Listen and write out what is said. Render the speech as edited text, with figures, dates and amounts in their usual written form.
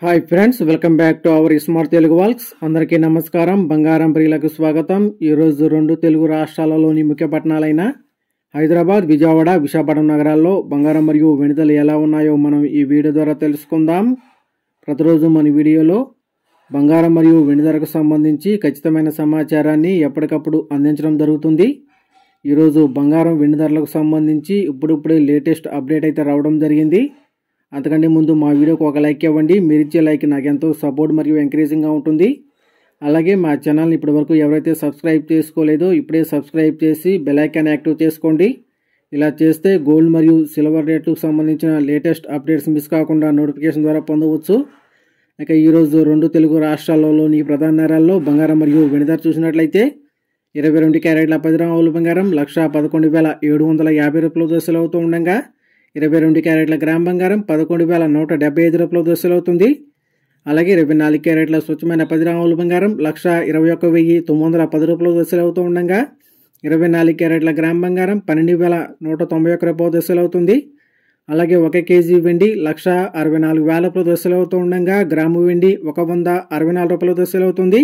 Hi friends, welcome back to our smart Telugu walks. అందరికీ నమస్కారం. బంగారం ప్రియులకు స్వాగతం. ఈరోజు రెండు తెలుగు రాష్ట్రాలలోని ముఖ్య పట్టణాలైన హైదరాబాద్, విజయవాడ, విశాఖపట్నం నగరాల్లో బంగారం మరియు వెండి ధరలు ఎలా ఉన్నాయో మనం ఈ వీడియో ద్వారా తెలుసుకుందాం. ప్రతిరోజు మన వీడియోలో బంగారం మరియు వెండి ధరకు సంబంధించి ఖచ్చితమైన సమాచారాన్ని ఎప్పటికప్పుడు అందించడం జరుగుతుంది. ఈరోజు బంగారం వెండి ధరలకు సంబంధించి ఇప్పుడిప్పుడే లేటెస్ట్ అప్డేట్ అయితే రావడం జరిగింది. అంతకంటే ముందు మా వీడియోకి ఒక లైక్ ఇవ్వండి. మీరు ఇచ్చే లైక్ నాకు ఎంతో సపోర్ట్ మరియు ఎంకరేజింగ్గా ఉంటుంది. అలాగే మా ఛానల్ని ఇప్పటివరకు ఎవరైతే సబ్స్క్రైబ్ చేసుకోలేదో ఇప్పుడే సబ్స్క్రైబ్ చేసి బెల్ ఐకాన్ యాక్టివ్ చేసుకోండి. ఇలా చేస్తే గోల్డ్ మరియు సిల్వర్ రేట్లకు సంబంధించిన లేటెస్ట్ అప్డేట్స్ మిస్ కాకుండా నోటిఫికేషన్ ద్వారా పొందవచ్చు. ఇక ఈరోజు రెండు తెలుగు రాష్ట్రాలలోని ప్రధాన నగరాల్లో బంగారం మరియు వెండి ధర చూసినట్లయితే 22 క్యారెట్ల 10 గ్రాముల బంగారం 1,11,750 రూపాయల దశలు అవుతూ ఉండగా 22 క్యారెట్ల గ్రామ్ బంగారం 11,175 రూపాయల దశలు అవుతుంది. అలాగే 24 క్యారెట్ల స్వచ్ఛమైన 10 గ్రాముల బంగారం 1,21,910 రూపాయల దశలు అవుతూ ఉండగా 24 క్యారెట్ల గ్రామ్ బంగారం 12,191 రూపాయల దశలు అవుతుంది. అలాగే 1 కేజీ వెండి 1,64,000 రూపాయల దశలు అవుతూ ఉండగా గ్రాము వెండి 164 రూపాయల దశలు అవుతుంది.